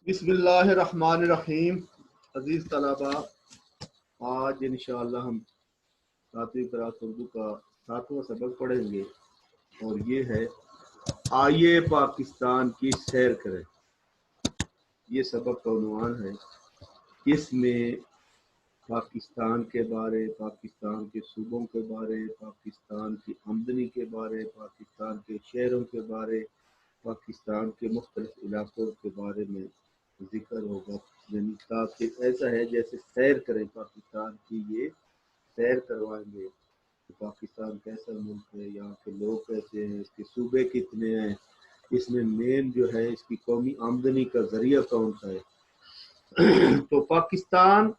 بسم اللہ الرحمن الرحیم۔ عزیز طلبہ، آج انشاءاللہ ہم 7ویں کلاس اردو کا 7واں سبق پڑھیں گے، اور یہ ہے آئیے پاکستان کی سیر کریں۔ یہ سبق کا عنوان ہے۔ اس میں پاکستان کے بارے، پاکستان کے صوبوں کے بارے، پاکستان کی آمدنی کے بارے، پاکستان کے شہروں کے بارے، پاکستان کے مختلف علاقوں کے بارے میں ذکر ہوگا، یعنی تاکہ ایسا ہے جیسے سیر کریں پاکستان کی، یہ سیر کروائیں گے کہ پاکستان کیسا ملک ہے، یہاں کے لوگ کیسے ہیں، اس کے صوبے کتنے ہیں، اس میں مین جو ہے اس کی قومی آمدنی کا ذریعہ کون سا ہے۔ تو پاکستان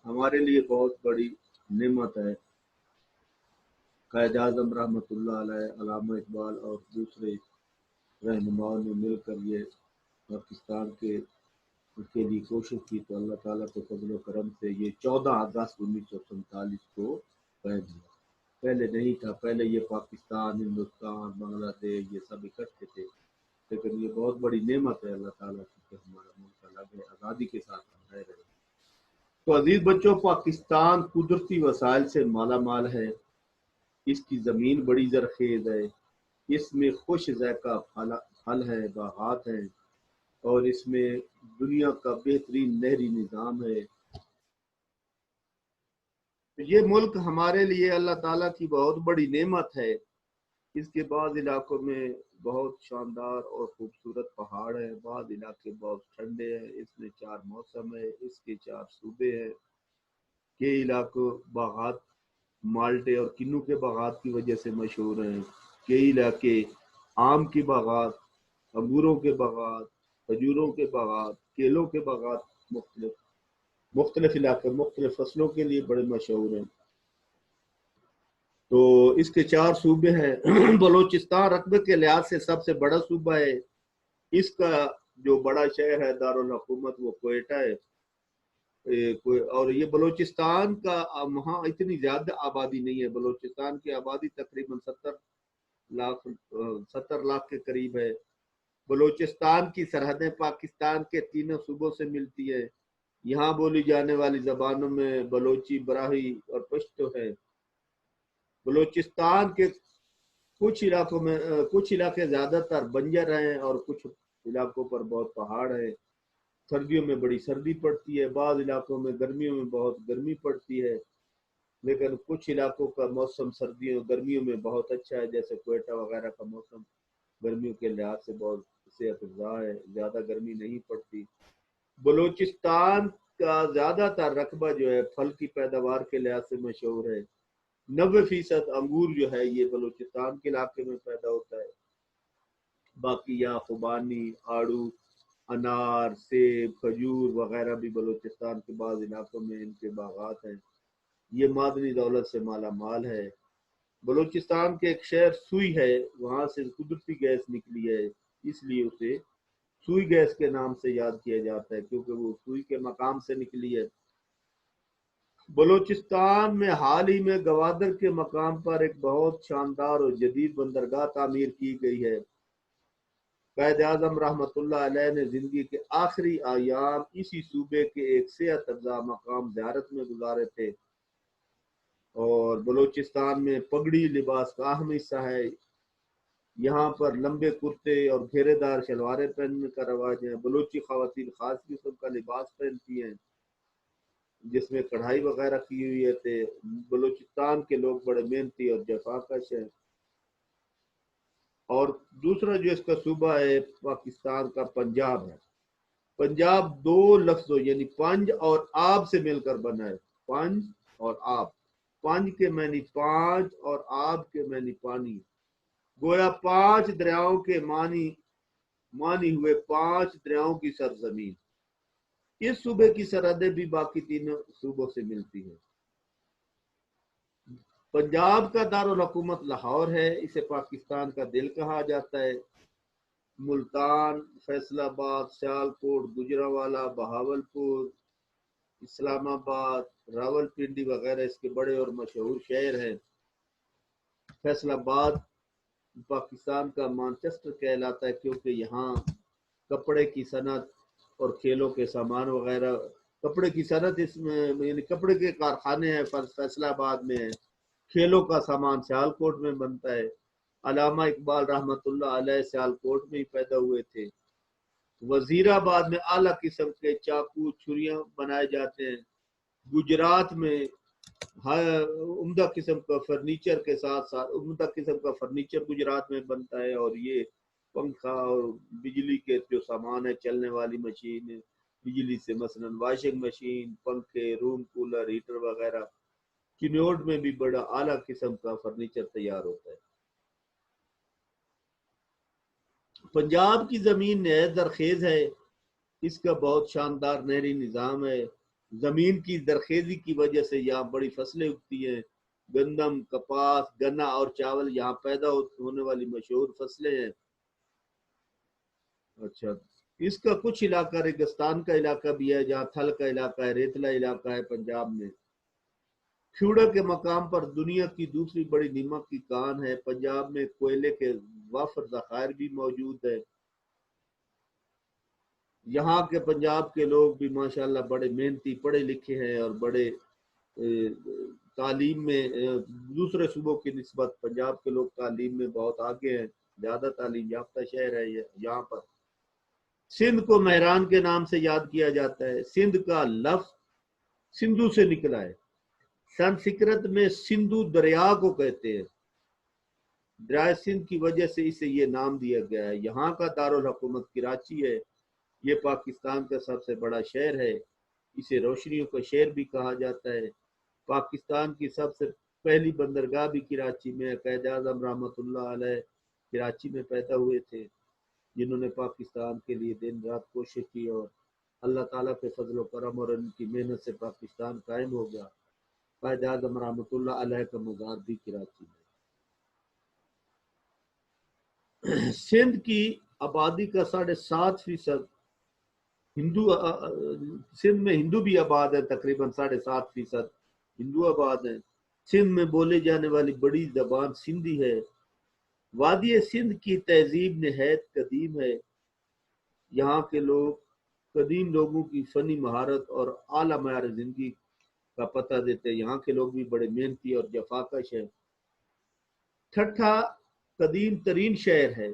ہمارے لیے بہت بڑی نعمت ہے۔ قائد اعظم رحمۃ اللہ علیہ، علامہ اقبال اور دوسرے رہنماؤں نے مل کر یہ پاکستان کے لیے کوشش کی، تو اللہ تعالیٰ کے فضل و کرم سے یہ 14 اگست 1947 کو قائم ہوا۔ پہلے نہیں تھا، پہلے یہ پاکستان، ہندوستان، بنگلہ دیش یہ سب اکٹھے تھے، لیکن یہ بہت بڑی نعمت ہے اللہ تعالیٰ کی کہ ہمارا ملک الگ ہے، آزادی کے ساتھ ہم رہ رہے ہیں۔ تو عزیز بچوں، پاکستان قدرتی وسائل سے مالا مال ہے۔ اس کی زمین بڑی زرخیز ہے، اس میں خوش ذائقہ پھل ہے، باغات ہیں، اور اس میں دنیا کا بہترین نہری نظام ہے۔ یہ ملک ہمارے لیے اللہ تعالیٰ کی بہت بڑی نعمت ہے۔ اس کے بعض علاقوں میں بہت شاندار اور خوبصورت پہاڑ ہیں، بعض علاقے بہت ٹھنڈے ہیں۔ اس میں 4 موسم ہے، اس کے 4 صوبے ہیں۔ کئی علاقوں باغات، مالٹے اور کنو کے باغات کی وجہ سے مشہور ہیں۔ کئی علاقے آم کی باغات، انگوروں کے باغات، کھجوروں کے باغات، کیلوں کے باغات، مختلف علاقے مختلف فصلوں کے لیے بڑے مشہور ہیں۔ تو اس کے 4 صوبے ہیں۔ بلوچستان رقبے کے لحاظ سے سب سے بڑا صوبہ ہے۔ اس کا جو بڑا شہر ہے دارالحکومت وہ کوئٹہ ہے، اور یہ بلوچستان کا وہاں اتنی زیادہ آبادی نہیں ہے۔ بلوچستان کی آبادی تقریباً 70 لاکھ کے قریب ہے۔ بلوچستان کی سرحدیں پاکستان کے 3 صوبوں سے ملتی ہے۔ یہاں بولی جانے والی زبانوں میں بلوچی، براہی اور پشتو ہے۔ بلوچستان کے کچھ علاقے زیادہ تر بنجر ہیں، اور کچھ علاقوں پر بہت پہاڑ ہیں۔ سردیوں میں بڑی سردی پڑتی ہے، بعض علاقوں میں گرمیوں میں بہت گرمی پڑتی ہے، لیکن کچھ علاقوں کا موسم گرمیوں میں بہت اچھا ہے، جیسے کوئٹہ وغیرہ کا موسم گرمیوں کے لحاظ سے بہت صحت افزا ہے، زیادہ گرمی نہیں پڑتی۔ بلوچستان کا زیادہ تر رقبہ جو ہے پھل کی پیداوار کے لحاظ سے مشہور ہے۔ 90% انگور جو ہے یہ بلوچستان کے علاقے میں پیدا ہوتا ہے۔ باقی یہاں خوبانی، آڑو، انار، سیب، کھجور وغیرہ بھی بلوچستان کے بعض علاقوں میں ان کے باغات ہیں۔ یہ معدنی دولت سے مالا مال ہے۔ بلوچستان کے ایک شہر سوئی ہے، وہاں سے قدرتی گیس نکلی ہے، اس لیے اسے سوئی گیس کے نام سے یاد کیا جاتا ہے، کیونکہ وہ سوئی کے مقام سے نکلی ہے۔ بلوچستان میں حال ہی میں گوادر کے مقام پر ایک بہت شاندار اور جدید بندرگاہ تعمیر کی گئی ہے۔ قائد اعظم رحمۃ اللہ علیہ نے زندگی کے آخری ایام اسی صوبے کے ایک صحت افزا مقام زیارت میں گزارے تھے، اور بلوچستان میں پگڑی لباس کا اہم حصہ ہے۔ یہاں پر لمبے کرتے اور گھیرے دار شلواریں پہننے کا رواج ہے۔ بلوچی خواتین خاص قسم کا لباس پہنتی ہیں جس میں کڑھائی وغیرہ کی ہوئی ہے۔ بلوچستان کے لوگ بڑے محنتی اور جفاکش ہیں۔ اور دوسرا جو اس کا صوبہ ہے پاکستان کا، پنجاب ہے۔ پنجاب 2 لفظوں یعنی پنج اور آب سے مل کر بنا ہے۔ پنج اور آب، پنج کے معنی 5 اور آب کے معنی پانی، گویا 5 دریاؤں کے معنی ہوئے 5 دریاؤں کی سرزمین۔ اس صوبے کی سرحدیں بھی باقی 3 صوبوں سے ملتی ہیں۔ پنجاب کا دارالحکومت لاہور ہے، اسے پاکستان کا دل کہا جاتا ہے۔ ملتان، فیصل آباد، سیالکوٹ، گوجرانوالہ، بہاولپور، اسلام آباد، راولپنڈی وغیرہ اس کے بڑے اور مشہور شہر ہیں۔ فیصل آباد پاکستان کا مانچسٹر کہلاتا ہے، کیونکہ یہاں کپڑے کی صنعت اور کھیلوں کے سامان وغیرہ، کپڑے کی صنعت اس میں، یعنی کپڑے کے کارخانے ہیں فیصلہ آباد میں ہیں، کھیلوں کا سامان سیالکوٹ میں بنتا ہے۔ علامہ اقبال رحمۃ اللہ علیہ سیالکوٹ میں ہی پیدا ہوئے تھے۔ وزیر آباد میں اعلیٰ قسم کے چاقو چھریاں بنائے جاتے ہیں۔ گجرات میں عمدہ قسم کا فرنیچر کے ساتھ ساتھ عمدہ قسم کا فرنیچر گجرات میں بنتا ہے، اور یہ پنکھا اور بجلی کے جو سامان ہے، چلنے والی مشین بجلی سے، مثلا واشنگ مشین، پنکھے، روم کولر، ہیٹر وغیرہ، کنوڈ میں بھی بڑا اعلیٰ قسم کا فرنیچر تیار ہوتا ہے۔ پنجاب کی زمین نہایت زرخیز ہے، اس کا بہت شاندار نہری نظام ہے۔ زمین کی زرخیزی کی وجہ سے یہاں بڑی فصلیں اگتی ہیں، گندم، کپاس، گنا اور چاول یہاں پیدا ہونے والی مشہور فصلیں ہیں۔ اچھا، اس کا کچھ علاقہ ریگستان کا علاقہ بھی ہے، جہاں تھل کا علاقہ ہے، ریتلا علاقہ ہے پنجاب میں۔ کھیوڑا کے مقام پر دنیا کی دوسری بڑی نمک کی کان ہے۔ پنجاب میں کوئلے کے وافر ذخائر بھی موجود ہے۔ یہاں کے پنجاب کے لوگ بھی ماشاءاللہ بڑے محنتی، پڑھے لکھے ہیں، اور بڑے تعلیم میں دوسرے صوبوں کی نسبت پنجاب کے لوگ تعلیم میں بہت آگے ہیں، زیادہ تعلیم یافتہ شہر ہے یہاں پر۔ سندھ کو مہران کے نام سے یاد کیا جاتا ہے۔ سندھ کا لفظ سندھو سے نکلا ہے۔ سنسکرت میں سندھو دریا کو کہتے ہیں۔ دریائے سندھ کی وجہ سے اسے یہ نام دیا گیا ہے۔ یہاں کا دارالحکومت کراچی ہے۔ یہ پاکستان کا سب سے بڑا شہر ہے۔ اسے روشنیوں کا شہر بھی کہا جاتا ہے۔ پاکستان کی سب سے پہلی بندرگاہ بھی کراچی میں ہے۔ قائد اعظم رحمۃ اللہ علیہ کراچی میں پیدا ہوئے تھے، جنہوں نے پاکستان کے لیے دن رات کوشش کی، اور اللہ تعالیٰ کے فضل و کرم اور ان کی محنت سے پاکستان قائم ہو گیا۔ قائد اعظم رحمۃ اللہ علیہ کا مزار بھی کراچی میں۔ سندھ کی آبادی کا 7.5% ہندو، سندھ میں ہندو بھی آباد ہے، تقریباً 7.5% ہندو آباد ہیں۔ سندھ میں بولے جانے والی بڑی زبان سندھی ہے۔ وادی سندھ کی تہذیب نہایت قدیم ہے۔ یہاں کے لوگ قدیم لوگوں کی فنی مہارت اور اعلیٰ معیار زندگی کا پتہ دیتے ہیں۔ یہاں کے لوگ بھی بڑے محنتی اور جفاکش ہیں۔ ٹھٹھا قدیم ترین شہر ہے،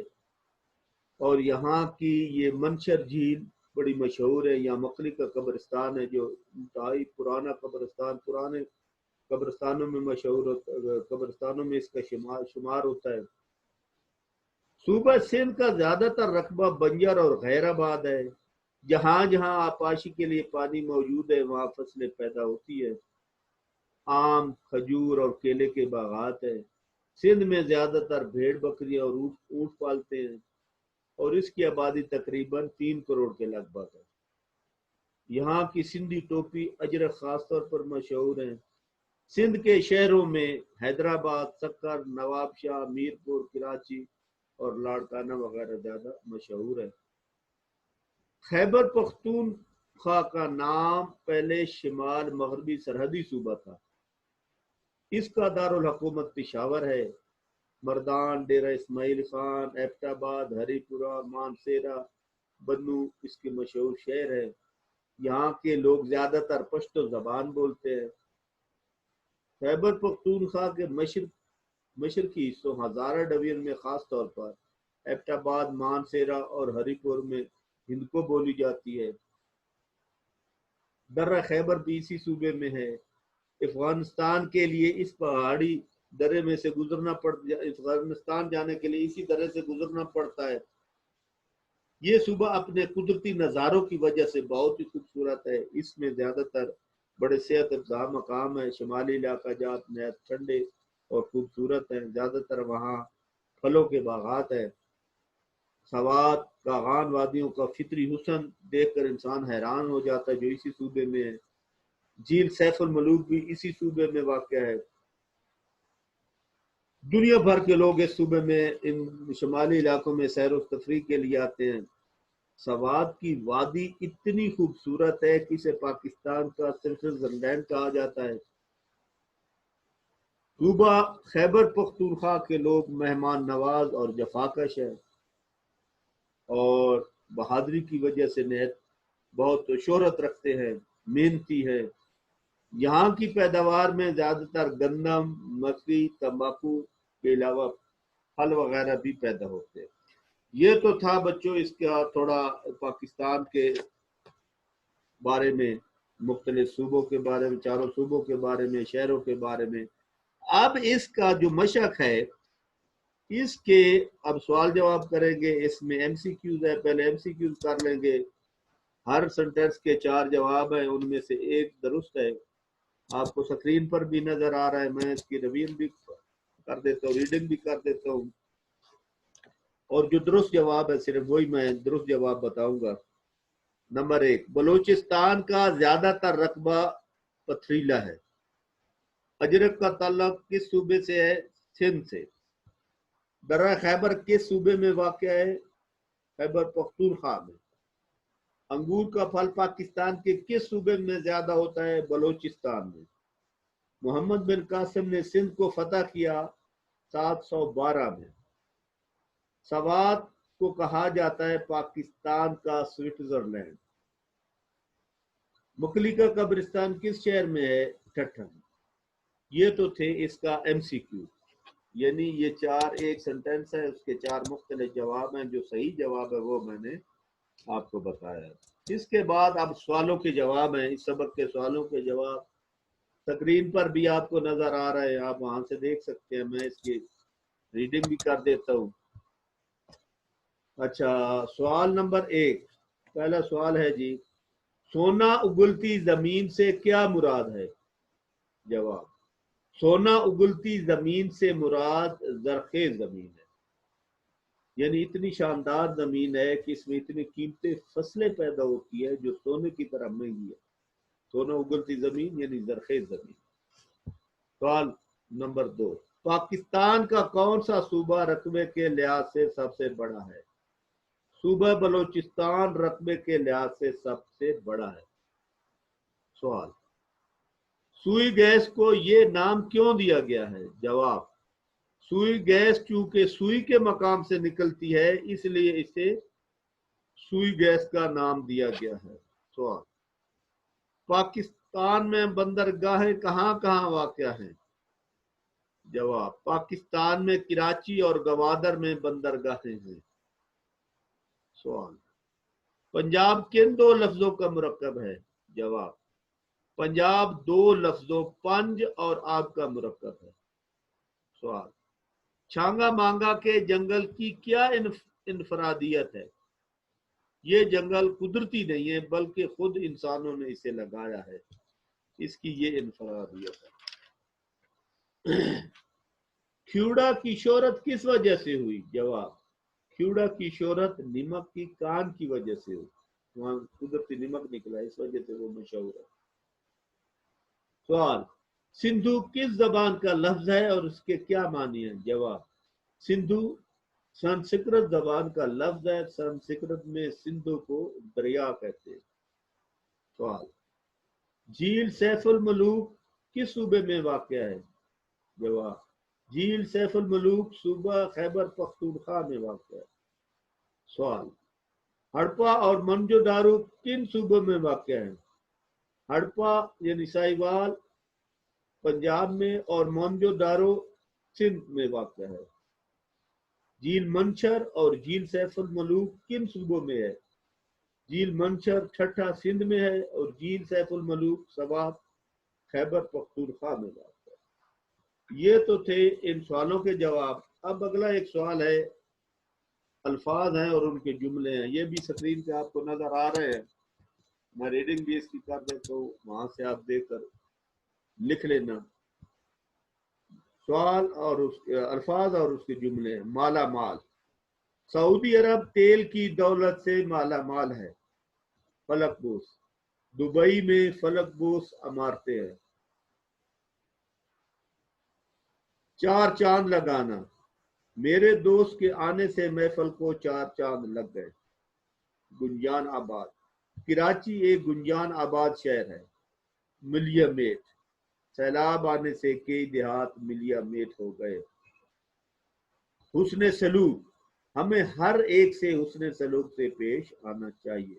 اور یہاں کی یہ منشر جھیل بڑی مشہور ہے۔ یہاں مکری کا قبرستان ہے، جو انتہائی پرانا قبرستان، پرانے قبرستانوں میں مشہور قبرستانوں میں اس کا شمار ہوتا ہے۔ صوبہ سندھ کا زیادہ تر رقبہ بنجر اور غیر آباد ہے۔ جہاں جہاں آبپاشی کے لیے پانی موجود ہے، وہاں فصلیں پیدا ہوتی ہے۔ آم، کھجور اور کیلے کے باغات ہیں۔ سندھ میں زیادہ تر بھیڑ بکریاں اور اونٹ پالتے ہیں، اور اس کی آبادی تقریباً 3 کروڑ کے لگ بھگ ہے۔ یہاں کی سندھی ٹوپی اجرک خاص طور پر مشہور ہیں۔ سندھ کے شہروں میں حیدرآباد، سکر، نواب شاہ، میرپور، کراچی اور لاڑکانہ وغیرہ زیادہ مشہور ہے۔ خیبر پختونخوا کا نام پہلے شمال مغربی سرحدی صوبہ تھا۔ اس کا دارالحکومت پشاور ہے۔ مردان، ڈیرہ اسماعیل خان، ایبٹ آباد، ہری پورہ، مانسیرا، بنو اس کے مشہور شہر ہیں۔ یہاں کے لوگ زیادہ تر پشتو زبان بولتے ہیں۔ خیبر پختونخوا کے مشرقی حصوں ہزارہ ڈویژن میں خاص طور پر ایبٹ آباد، مانسیرا اور ہری پور میں ہندکو بولی جاتی ہے۔ درہ خیبر بھی اسی صوبے میں ہے۔ افغانستان کے لیے اس پہاڑی درے میں سے افغانستان جانے کے لیے اسی درے سے گزرنا پڑتا ہے۔ یہ صوبہ اپنے قدرتی نظاروں کی وجہ سے بہت ہی خوبصورت ہے۔ اس میں زیادہ تر بڑے صحت افزا مقام ہیں۔ شمالی علاقہ جات نہایت ٹھنڈے اور خوبصورت ہیں۔ زیادہ تر وہاں پھلوں کے باغات ہیں۔ سوات، کاغان وادیوں کا فطری حسن دیکھ کر انسان حیران ہو جاتا ہے، جو اسی صوبے میں ہے۔ جھیل سیف الملوک بھی اسی صوبے میں واقع ہے۔ دنیا بھر کے لوگ اس صوبے میں ان شمالی علاقوں میں سیر و تفریح کے لیے آتے ہیں۔ سوات کی وادی اتنی خوبصورت ہے کہ اسے پاکستان کا سوئٹزرلینڈ کہا جاتا ہے۔ صوبہ خیبر پختونخوا کے لوگ مہمان نواز اور جفاکش ہیں، اور بہادری کی وجہ سے نہایت بہت شہرت رکھتے ہیں، محنتی ہے۔ یہاں کی پیداوار میں زیادہ تر گندم، مکئی، تمباکو کے علاوہ پھل وغیرہ بھی پیدا ہوتے ہیں۔ یہ تو تھا بچوں اس کا تھوڑا پاکستان کے بارے میں، مختلف صوبوں کے بارے میں، چاروں صوبوں کے بارے میں، شہروں کے بارے میں۔ اب اس کا جو مشق ہے، اس کے اب سوال جواب کریں گے، اس میں ایم سی کیوز ہے، پہلے ایم سی کیوز کر لیں گے۔ ہر سنٹینس کے 4 جواب ہیں، ان میں سے ایک درست ہے۔ آپ کو سکرین پر بھی نظر آ رہا ہے، میں اس کی ریویژن بھی کر دیتا ہوں، ریڈنگ بھی کر دیتا ہوں، اور جو درست جواب ہے صرف وہی میں درست جواب بتاؤں گا۔ نمبر 1، بلوچستان کا زیادہ تر رقبہ پتھریلا ہے۔ اجرک کا تعلق کس صوبے سے ہے؟ سندھ سے۔ درہ خیبر کس صوبے میں واقع ہے؟ خیبر پختونخوا میں۔ انگور کا پھل پاکستان کے کس صوبے میں زیادہ ہوتا ہے؟ بلوچستان میں۔ محمد بن قاسم نے سندھ کو فتح کیا 712 میں۔ سوات کو کہا جاتا ہے پاکستان کا سوئٹزرلینڈ۔ مکلی کا قبرستان کس شہر میں ہے؟ ٹھٹھن۔ یہ تو تھے اس کا ایم سی کیو، یعنی یہ 4 ایک سنٹینس ہے، اس کے 4 مختلف جواب ہیں، جو صحیح جواب ہے وہ میں نے آپ کو بتایا۔ اس کے بعد اب سوالوں کے جواب ہیں، اس سبق کے سوالوں کے جواب سکرین پر بھی آپ کو نظر آ رہا ہے، آپ وہاں سے دیکھ سکتے ہیں، میں اس کی ریڈنگ بھی کر دیتا ہوں۔ اچھا، سوال نمبر 1، پہلا سوال ہے جی، سونا اگلتی زمین سے کیا مراد ہے؟ جواب، سونا اگلتی زمین سے مراد زرخیز زمین ہے، یعنی اتنی شاندار زمین ہے کہ اس میں اتنی قیمتی فصلیں پیدا ہوتی ہے جو سونے کی طرح مہنگی ہے۔ سونا اگلتی زمین یعنی زرخیز زمین۔ سوال نمبر 2، پاکستان کا کون سا صوبہ رقبے کے لحاظ سے سب سے بڑا ہے؟ صوبہ بلوچستان رقبے کے لحاظ سے سب سے بڑا ہے۔ سوال، سوئی گیس کو یہ نام کیوں دیا گیا ہے؟ جواب، سوئی گیس چونکہ سوئی کے مقام سے نکلتی ہے اس لیے اسے سوئی گیس کا نام دیا گیا ہے۔ سوال، پاکستان میں بندرگاہیں کہاں کہاں واقع ہیں؟ جواب، پاکستان میں کراچی اور گوادر میں بندرگاہیں ہیں۔ سوال، پنجاب کن 2 لفظوں کا مرکب ہے؟ جواب، پنجاب 2 لفظوں پنج اور آب کا مرکب ہے۔ سوال، چھانگا مانگا کے جنگل کی کیا انفرادیت ہے؟ یہ جنگل قدرتی نہیں ہے بلکہ خود انسانوں نے اسے لگایا ہے، اس کی یہ انفرادیت ہے۔ کھیوڑا کی شہرت کس وجہ سے ہوئی؟ جواب، کھیوڑا کی شہرت نمک کی کان کی وجہ سے ہوئی، وہاں قدرتی نمک نکلا اس وجہ سے وہ مشہور ہے۔ سوال، سندھو کس زبان کا لفظ ہے اور اس کے کیا معنی ہیں؟ جواب، سندھو سنسکرت زبان کا لفظ ہے، سنسکرت میں سندھو کو دریا کہتے ہیں۔ سوال، جھیل سیف الملوک کس صوبے میں واقع ہے؟ جواب، جھیل سیف الملوک صوبہ خیبر پختونخوا میں واقع ہے۔ سوال، ہڑپا اور منجو دارو کن صوبوں میں واقع ہیں؟ ہڑپا یعنی ساہیوال پنجاب میں اور مونجو دارو سندھ میں واقع ہے۔ جھیل منچھر اور جھیل سیف الملوک کن صوبوں میں ہے؟ جھیل منچھر ٹھٹھا سندھ میں ہے اور جھیل سیف الملوک سوات خیبر پختونخوا میں واقع ہے۔ یہ تو تھے ان سوالوں کے جواب۔ اب اگلا ایک سوال ہے، الفاظ ہیں اور ان کے جملے ہیں، یہ بھی سکرین پہ آپ کو نظر آ رہے ہیں، میں ریڈنگ بھی اس کی کر دیتا ہوں، وہاں سے آپ دیکھ کر لکھ لینا۔ سوال اور اس کے الفاظ اور اس کے جملے۔ مالا مال، سعودی عرب تیل کی دولت سے مالا مال ہے۔ فلک بوس، دبئی میں فلک بوس عمارتیں ہیں۔ 4 چاند لگانا، میرے دوست کے آنے سے محفل کو 4 چاند لگ گئے۔ گنجان آباد، کراچی ایک گنجان آباد شہر ہے۔ ملیا میٹ، سیلاب آنے سے کئی دیہات ملیا میٹ ہو گئے۔ حسن سلوک، ہمیں ہر ایک سے حسن سلوک سے پیش آنا چاہیے۔